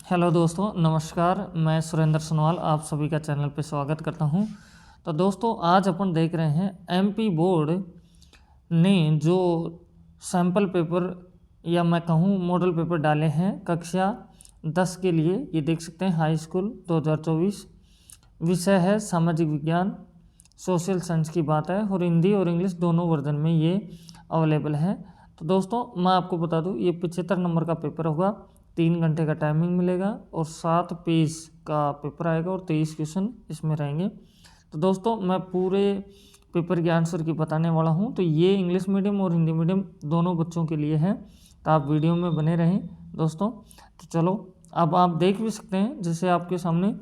Hello दोस्तों, नमस्कार। मैं सुरेंद्र सोनवाल आप सभी का चैनल पे स्वागत करता हूं। तो दोस्तों, आज अपन देख रहे हैं एमपी बोर्ड ने जो सैम्पल पेपर या मैं कहूं मॉडल पेपर डाले हैं कक्षा 10 के लिए। ये देख सकते हैं, हाई स्कूल 2024। विषय है सामाजिक विज्ञान, सोशल साइंस की बात है, और हिंदी और इंग्लिश दोनों वर्जन में ये अवेलेबल है। तो दोस्तों, मैं आपको बता दूं, ये 75 नंबर का पेपर होगा। 3 घंटे का टाइमिंग मिलेगा और 7 पेज का पेपर आएगा और 23 क्वेश्चन इसमें रहेंगे। तो दोस्तों, मैं पूरे पेपर के आंसर की बताने वाला हूं। तो ये इंग्लिश मीडियम और हिंदी मीडियम दोनों बच्चों के लिए है, तो आप वीडियो में बने रहें दोस्तों। तो चलो, अब आप देख भी सकते हैं, जैसे आपके सामने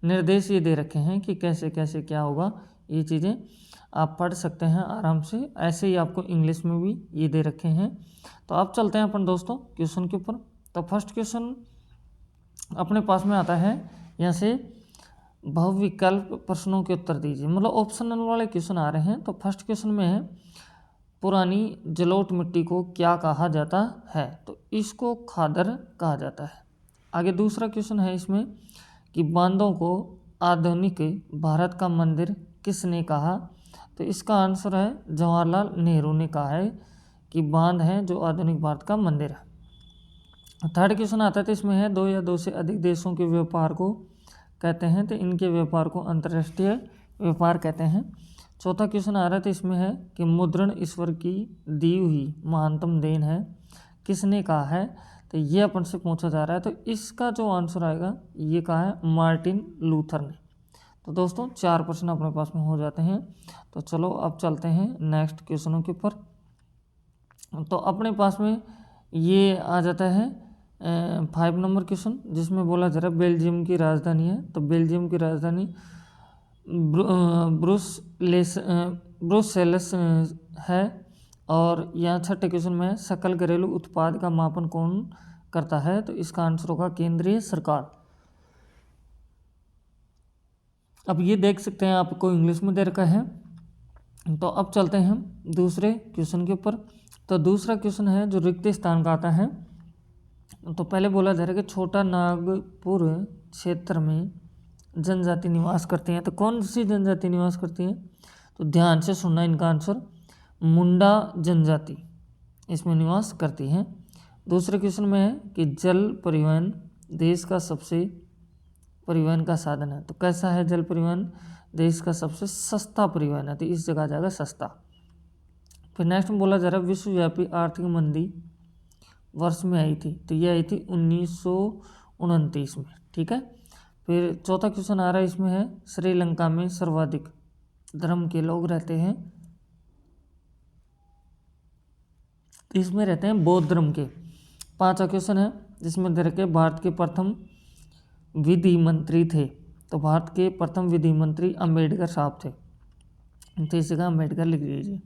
निर्देश ये दे रखे हैं कि कैसे कैसे क्या होगा। ये चीज़ें आप पढ़ सकते हैं आराम से। ऐसे ही आपको इंग्लिश में भी ये दे रखे हैं। तो अब चलते हैं अपन दोस्तों क्वेश्चन के ऊपर। तो फर्स्ट क्वेश्चन अपने पास में आता है, यहाँ से बहुविकल्प प्रश्नों के उत्तर दीजिए, मतलब ऑप्शनल वाले क्वेश्चन आ रहे हैं। तो फर्स्ट क्वेश्चन में है, पुरानी जलोढ़ मिट्टी को क्या कहा जाता है? तो इसको खादर कहा जाता है। आगे दूसरा क्वेश्चन है इसमें कि बांधों को आधुनिक भारत का मंदिर किसने कहा? तो इसका आंसर है जवाहरलाल नेहरू ने कहा है कि बांध है जो आधुनिक भारत का मंदिर है। थर्ड क्वेश्चन आता है, तो इसमें है, 2 या 2 से अधिक देशों के व्यापार को कहते हैं, तो इनके व्यापार को अंतर्राष्ट्रीय व्यापार कहते हैं। चौथा क्वेश्चन आ रहा है, तो इसमें है कि मुद्रण ईश्वर की दी हुई महानतम देन है, किसने कहा है? तो ये अपन से पूछा जा रहा है। तो इसका जो आंसर आएगा, ये कहा है मार्टिन लूथर ने। तो दोस्तों, 4 प्रश्न अपने पास में हो जाते हैं। तो चलो अब चलते हैं नेक्स्ट क्वेश्चनों के ऊपर। तो अपने पास में ये आ जाता है 5 नंबर क्वेश्चन, जिसमें बोला जा रहा है बेल्जियम की राजधानी है। तो बेल्जियम की राजधानी ब्रुसेल्स है। और यहाँ छठे क्वेश्चन में सकल घरेलू उत्पाद का मापन कौन करता है? तो इसका आंसर होगा केंद्रीय सरकार। अब ये देख सकते हैं, आपको इंग्लिश में दे रखा है। तो अब चलते हैं हम दूसरे क्वेश्चन के ऊपर। तो दूसरा क्वेश्चन है जो रिक्त स्थान का आता है। तो पहले बोला जा रहा है कि छोटा नागपुर क्षेत्र में जनजाति निवास करती हैं। तो कौन सी जनजाति निवास करती है? तो ध्यान से सुनना इनका आंसर, मुंडा जनजाति इसमें निवास करती हैं। दूसरे क्वेश्चन में है कि जल परिवहन देश का सबसे परिवहन का साधन है। तो कैसा है जल परिवहन? देश का सबसे सस्ता परिवहन है, तो इस जगह आ जाएगा सस्ता। फिर नेक्स्ट में बोला जा रहा है विश्वव्यापी आर्थिक मंदी वर्ष में आई थी। तो ये आई थी 1929 में, ठीक है। फिर चौथा क्वेश्चन आ रहा है, इसमें है श्रीलंका में सर्वाधिक धर्म के लोग रहते हैं। तो इसमें रहते हैं बौद्ध धर्म के। पांचवा क्वेश्चन है जिसमें दे रखे भारत के प्रथम विधि मंत्री थे। तो भारत के प्रथम विधि मंत्री अम्बेडकर साहब थे, तो इस जगह अम्बेडकर लिख लीजिए।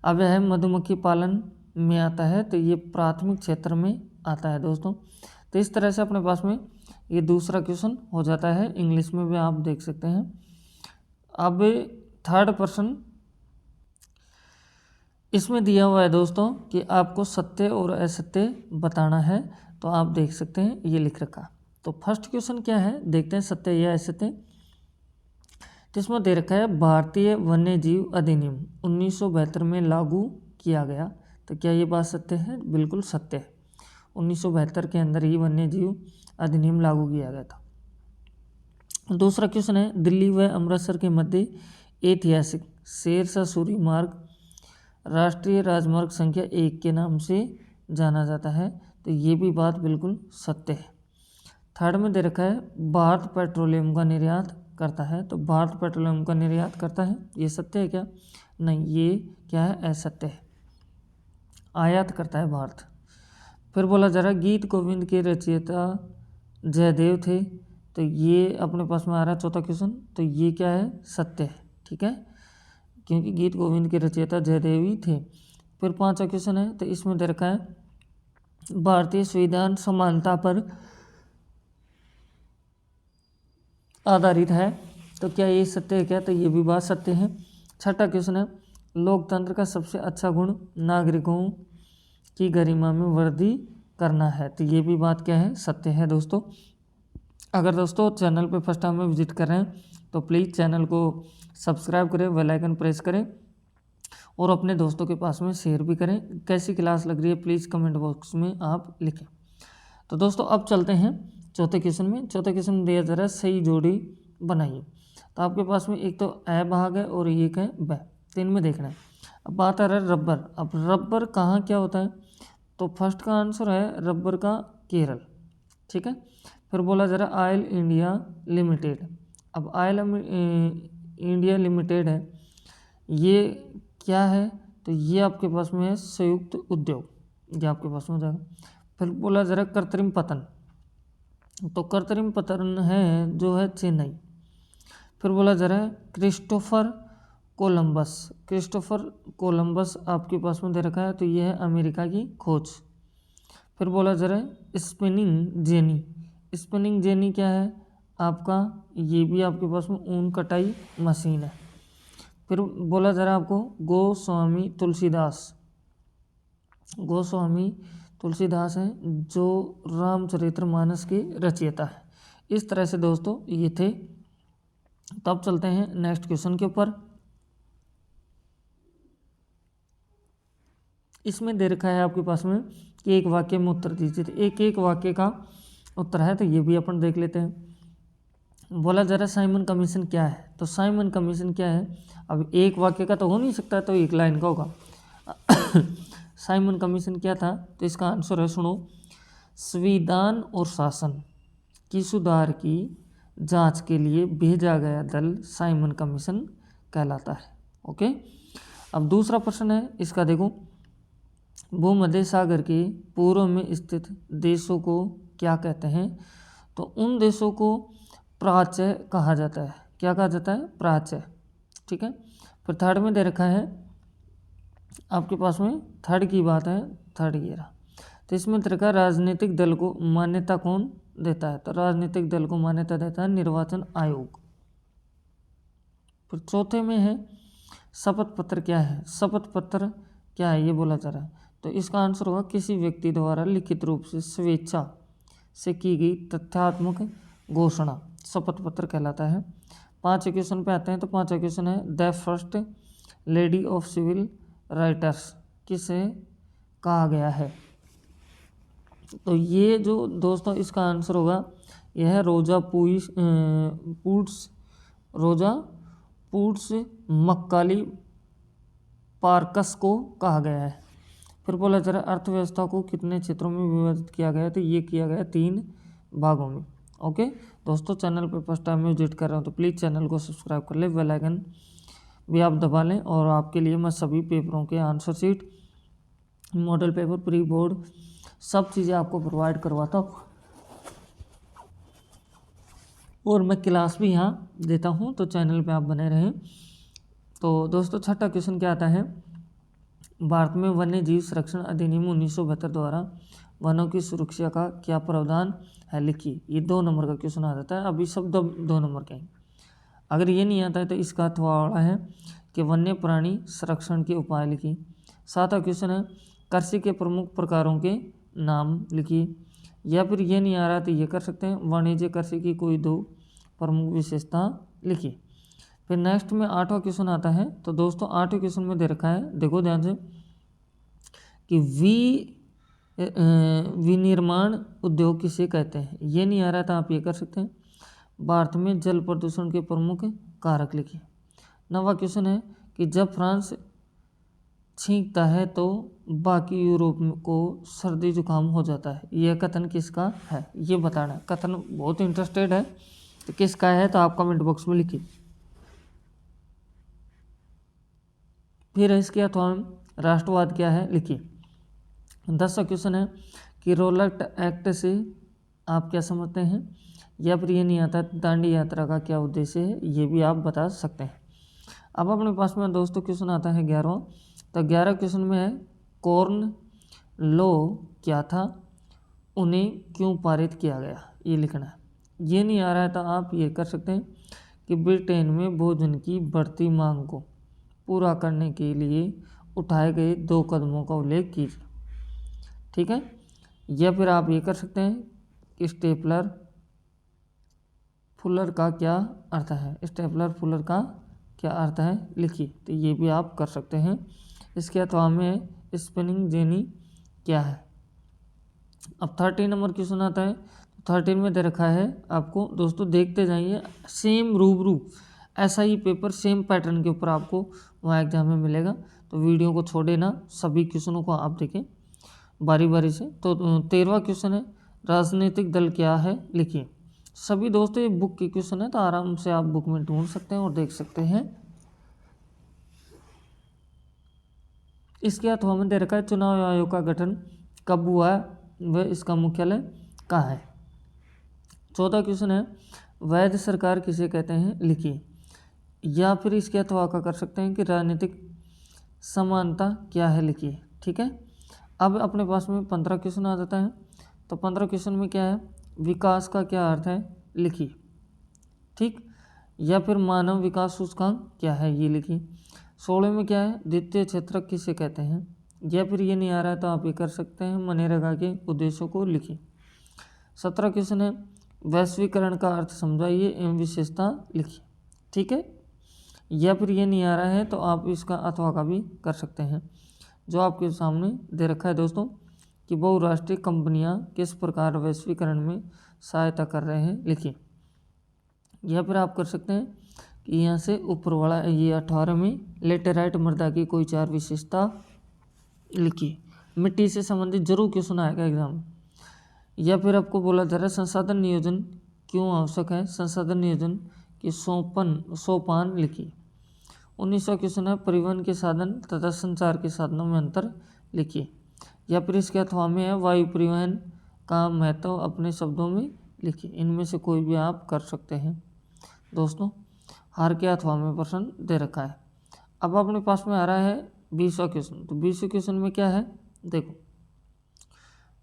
अब यह मधुमक्खी पालन में आता है, तो ये प्राथमिक क्षेत्र में आता है दोस्तों। तो इस तरह से अपने पास में ये दूसरा क्वेश्चन हो जाता है। इंग्लिश में भी आप देख सकते हैं। अब थर्ड प्रश्न इसमें दिया हुआ है दोस्तों कि आपको सत्य और असत्य बताना है। तो आप देख सकते हैं, ये लिख रखा। तो फर्स्ट क्वेश्चन क्या है, देखते हैं, सत्य या असत्य। तो इसमें दे रखा है भारतीय वन्य जीव अधिनियम 1972 में लागू किया गया। तो क्या ये बात सत्य है? बिल्कुल सत्य है। 1972 के अंदर ही वन्य जीव अधिनियम लागू किया गया था। दूसरा क्वेश्चन है दिल्ली व अमृतसर के मध्य ऐतिहासिक शेरशाह सूरी मार्ग राष्ट्रीय राजमार्ग संख्या 1 के नाम से जाना जाता है। तो ये भी बात बिल्कुल सत्य है। थर्ड में दे रखा है भारत पेट्रोलियम का निर्यात करता है। तो भारत पेट्रोलियम का निर्यात करता है, ये सत्य है क्या? नहीं, ये क्या है? असत्य है। आयात करता है भारत। फिर बोला जा रहा है गीत गोविंद के रचयिता जयदेव थे। तो ये अपने पास में आ रहा है चौथा क्वेश्चन। तो ये क्या है? सत्य है, ठीक है, क्योंकि गीत गोविंद के रचयिता जयदेव ही थे। फिर पांचवा क्वेश्चन है, तो इसमें दे रखा है भारतीय संविधान समानता पर आधारित है। तो क्या ये सत्य है क्या? तो ये भी बात सत्य है। छठा क्वेश्चन है लोकतंत्र का सबसे अच्छा गुण नागरिकों की गरिमा में वृद्धि करना है। तो ये भी बात क्या है, सत्य है दोस्तों। अगर दोस्तों चैनल पे फर्स्ट टाइम में विजिट कर रहे हैं तो प्लीज़ चैनल को सब्सक्राइब करें, बेल आइकन प्रेस करें और अपने दोस्तों के पास में शेयर भी करें। कैसी क्लास लग रही है प्लीज़ कमेंट बॉक्स में आप लिखें। तो दोस्तों अब चलते हैं चौथे क्वेश्चन में। चौथे क्वेश्चन में दिया जा रहा है सही जोड़ी बनाइए। तो आपके पास में एक तो ए भाग है और एक है ब, तो इनमें देखना है। अब बात आ रहा है रबर। अब रबर कहाँ क्या होता है, तो फर्स्ट का आंसर है रबर का केरल, ठीक है। फिर बोला जा रहा है ऑयल इंडिया लिमिटेड। अब ऑयल इंडिया लिमिटेड है, ये क्या है, तो ये आपके पास में है संयुक्त उद्योग, ये आपके पास में हो जाएगा। फिर बोला जा रहा है कृत्रिम पतन, तो कृत्रिम पतन है जो है चेन्नई। फिर बोला जा रहा है क्रिस्टोफर कोलंबस। क्रिस्टोफर कोलंबस आपके पास में दे रखा है, तो ये है अमेरिका की खोज। फिर बोला जा रहा है स्पिनिंग जेनी। स्पिनिंग जेनी क्या है आपका, ये भी आपके पास में ऊन कटाई मशीन है। फिर बोला जा रहा है आपको गोस्वामी तुलसीदास। गोस्वामी तुलसीदास हैं जो रामचरितमानस के रचयिता है। इस तरह से दोस्तों ये थे। तब चलते हैं नेक्स्ट क्वेश्चन के ऊपर। इसमें दे रखा है आपके पास में कि एक वाक्य में उत्तर दीजिए, तो एक एक वाक्य का उत्तर है, तो ये भी अपन देख लेते हैं। बोला जा रहा है साइमन कमीशन क्या है, तो साइमन कमीशन क्या है, अब एक वाक्य का तो हो नहीं सकता, तो एक लाइन का होगा। साइमन कमीशन क्या था, तो इसका आंसर है सुनो, संविधान और शासन की सुधार की जांच के लिए भेजा गया दल साइमन कमीशन कहलाता है। ओके, अब दूसरा प्रश्न है इसका देखो, भूमध्य सागर के पूर्व में स्थित देशों को क्या कहते हैं, तो उन देशों को प्राच्य कहा जाता है। क्या कहा जाता है, प्राच्य, ठीक है। फिर थर्ड में दे रखा है आपके पास में, थर्ड की बात है, थर्ड ये रहा। तो इसमें दे रखा है राजनीतिक दल को मान्यता कौन देता है, तो राजनीतिक दल को मान्यता देता है निर्वाचन आयोग। फिर चौथे में है शपथ पत्र क्या है, शपथ पत्र क्या है ये बोला जा रहा है, तो इसका आंसर होगा किसी व्यक्ति द्वारा लिखित रूप से स्वेच्छा से की गई तथ्यात्मक घोषणा शपथ पत्र कहलाता है। पाँचवें क्वेश्चन पे आते हैं, तो पाँचवा क्वेश्चन है the first lady of civil writers किसे कहा गया है, तो ये जो दोस्तों इसका आंसर होगा यह है रोजा पूट्स मक्काली पार्कस को कहा गया है। फिर बोला जा रहा है अर्थव्यवस्था को कितने क्षेत्रों में विभाजित किया गया है, तो ये किया गया 3 भागों में। ओके दोस्तों, चैनल पर फर्स्ट टाइम में विजिट कर रहे हो तो प्लीज़ चैनल को सब्सक्राइब कर ले, बेल आइकन भी आप दबा लें, और आपके लिए मैं सभी पेपरों के answer sheet, model paper, pre board सब चीज़ें आपको प्रोवाइड करवाता हूँ, और मैं क्लास भी यहाँ देता हूँ, तो चैनल पे आप बने रहें। तो दोस्तों छठा क्वेश्चन क्या आता है, भारत में वन्य जीव संरक्षण अधिनियम 1972 द्वारा वनों की सुरक्षा का क्या प्रावधान है, लिखिए। ये 2 नंबर का क्वेश्चन आ जाता है, अभी सब 2 नंबर के हैं। अगर ये नहीं आता है तो इसका थोड़ा है कि वन्य प्राणी संरक्षण के उपाय लिखिए। 7वां क्वेश्चन है कृषि के प्रमुख प्रकारों के नाम लिखिए, या फिर ये नहीं आ रहा तो ये कर सकते हैं वाणिज्य कृषि की कोई 2 प्रमुख विशेषता लिखिए। फिर नेक्स्ट में 8वां क्वेश्चन आता है, तो दोस्तों 8वें क्वेश्चन में दे रखा है, देखो ध्यान से, कि विनिर्माण उद्योग किसे कहते हैं। ये नहीं आ रहा था आप ये कर सकते हैं भारत में जल प्रदूषण के प्रमुख कारक लिखिए। 9वां क्वेश्चन है कि जब फ्रांस छींकता है तो बाकी यूरोप को सर्दी जुकाम हो जाता है, यह कथन किसका है, ये बताना है। कथन बहुत इंटरेस्टेड है, तो किसका है तो आप कमेंट बॉक्स में लिखिए। फिर इसके अथवा राष्ट्रवाद क्या है लिखिए। 10वां क्वेश्चन है कि रोलट एक्ट से आप क्या समझते हैं, या फिर ये नहीं आता दांडी यात्रा का क्या उद्देश्य है, ये भी आप बता सकते हैं। अब अपने पास में दोस्तों क्वेश्चन आता है 11वां, तो 11 क्वेश्चन में है कॉर्न लॉ क्या था, उन्हें क्यों पारित किया गया, ये लिखना है। ये नहीं आ रहा है तो आप ये कर सकते हैं कि ब्रिटेन में भोजन की बढ़ती मांग को पूरा करने के लिए उठाए गए 2 कदमों का उल्लेख कीजिए, ठीक है। या फिर आप ये कर सकते हैं कि स्टेपलर फुलर का क्या अर्थ है, स्टेपलर फुलर का क्या अर्थ है लिखिए। तो ये भी आप कर सकते हैं। इसके अथवा में स्पिनिंग जेनी क्या है। अब 13 नंबर क्वेश्चन आता है। 13 में दे रखा है आपको दोस्तों, देखते जाइए, सेम रूबरू ऐसा ही पेपर सेम पैटर्न के ऊपर आपको वहाँ एग्जाम में मिलेगा। तो वीडियो को छोड़े ना, सभी क्वेश्चनों को आप देखें बारी बारी से। तो 13वां क्वेश्चन है, राजनीतिक दल क्या है लिखिए। सभी दोस्तों ये बुक के क्वेश्चन है, तो आराम से आप बुक में ढूंढ सकते हैं और देख सकते हैं। इसके अथवा में दे रखा है, चुनाव आयोग का गठन कब हुआ है, वह इसका मुख्यालय कहाँ है। 14 क्वेश्चन है, वैध सरकार किसे कहते हैं लिखिए। या फिर इसके अथवा का कर सकते हैं कि राजनीतिक समानता क्या है लिखिए। ठीक है, अब अपने पास में 15 क्वेश्चन आ जाता है। तो 15 क्वेश्चन में क्या है, विकास का क्या अर्थ है लिखिए। ठीक, या फिर मानव विकास सूचकांक क्या है ये लिखिए। 16 में क्या है, द्वितीय क्षेत्रक किसे कहते हैं। या फिर ये नहीं आ रहा है तो आप ये कर सकते हैं, मनरेगा के उद्देश्यों को लिखिए। 17 क्वेश्चन है, वैश्वीकरण का अर्थ समझाइए एवं विशेषता लिखिए। ठीक है, या फिर ये नहीं आ रहा है तो आप इसका अथवा का भी कर सकते हैं, जो आपके सामने दे रखा है दोस्तों, कि बहुराष्ट्रीय कंपनियां किस प्रकार वैश्वीकरण में सहायता कर रहे हैं लिखिए। या फिर आप कर सकते हैं कि यहाँ से ऊपर वाला ये 18 में लेटेराइट मृदा की कोई 4 विशेषता लिखिए। मिट्टी से संबंधित जरूर क्वेश्चन आएगा एग्जाम में। या फिर आपको बोला जा रहा है, संसाधन नियोजन क्यों आवश्यक है, संसाधन नियोजन की सोपान लिखिए। 19वां क्वेश्चन है, परिवहन के साधन तथा संचार के साधनों में अंतर लिखिए। या फिर इसके अथवा में है, वायु परिवहन का महत्व अपने शब्दों में लिखिए। इनमें से कोई भी आप कर सकते हैं दोस्तों। हार के अथवा में प्रश्न दे रखा है। अब अपने पास में आ रहा है 20वां क्वेश्चन। तो 20वें क्वेश्चन में क्या है देखो,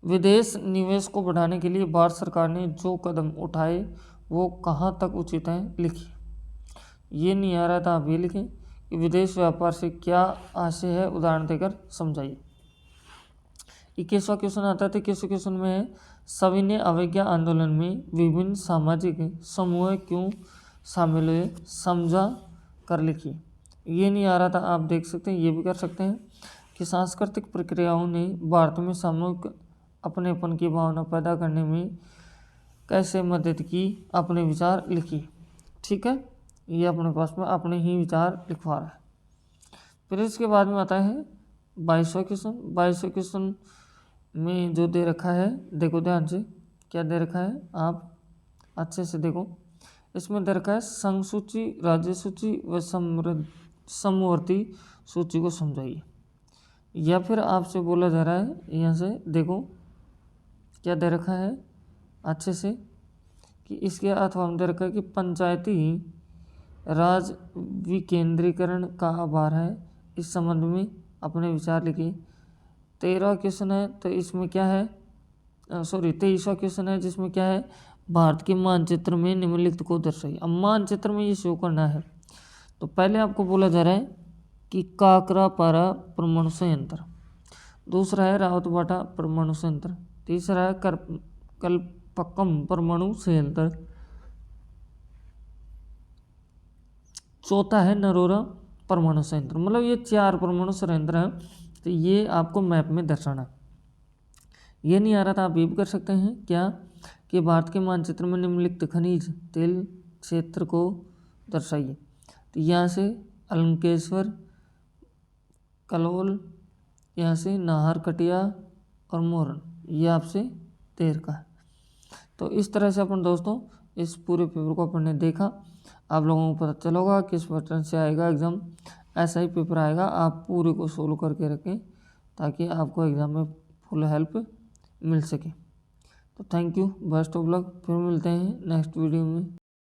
विदेश निवेश को बढ़ाने के लिए भारत सरकार ने जो कदम उठाए वो कहाँ तक उचित है लिखिए। ये नहीं आ रहा था आप ये लिखें कि विदेश व्यापार से क्या आशय है, उदाहरण देकर समझाइए। 21वां क्वेश्चन आता है। तो 21वें क्वेश्चन में है, सविनय अवज्ञा आंदोलन में विभिन्न सामाजिक समूह क्यों शामिल हुए, समझा कर लिखिए। ये नहीं आ रहा था आप देख सकते हैं, ये भी कर सकते हैं कि सांस्कृतिक प्रक्रियाओं ने भारत में सामूहिक अपनेपन की भावना पैदा करने में कैसे मदद की, अपने विचार लिखिए। ठीक है, ये अपने पास में अपने ही विचार लिखवा रहा है। फिर इसके बाद में आता है 22वां क्वेश्चन। 22वें क्वेश्चन में जो दे रखा है देखो ध्यान से, क्या दे रखा है आप अच्छे से देखो। इसमें दे रखा है, संघ सूची, राज्य सूची व समवर्ती सूची को समझाइए। या फिर आपसे बोला जा रहा है, यहाँ से देखो क्या दे रखा है अच्छे से, कि इसके अथवा में दे रखा है कि पंचायती राज विकेंद्रीकरण का आभार है, इस संबंध में अपने विचार लिखिए। 13वां क्वेश्चन है, तो इसमें क्या है 23वां क्वेश्चन है, जिसमें क्या है, भारत के मानचित्र में निम्नलिखित को दर्शाइए। अब मानचित्र में ये शो करना है। तो पहले आपको बोला जा रहा है कि काकरापारा परमाणु संयंत्र, दूसरा है रावतबाटा परमाणु संयंत्र, तीसरा है कलपक्कम परमाणु संयंत्र, चौथा है नरोरा परमाणु संयंत्र। मतलब ये 4 परमाणु संयंत्र हैं। तो ये आपको मैप में दर्शाना। ये नहीं आ रहा था आप ये भी कर सकते हैं क्या, कि भारत के मानचित्र में निम्नलिखित खनिज तेल क्षेत्र को दर्शाइए। तो यहाँ से अलंकेश्वर, कलोल, यहाँ से नाहरकटिया और मोरन, ये आपसे देर का है। तो इस तरह से अपन दोस्तों इस पूरे पेपर को अपन ने देखा। आप लोगों को पता चला होगा किस पैटर्न से आएगा एग्ज़ाम। ऐसा ही पेपर आएगा, आप पूरे को सोल्व करके रखें ताकि आपको एग्ज़ाम में फुल हेल्प मिल सके। तो thank you, best of luck. फिर मिलते हैं नेक्स्ट वीडियो में।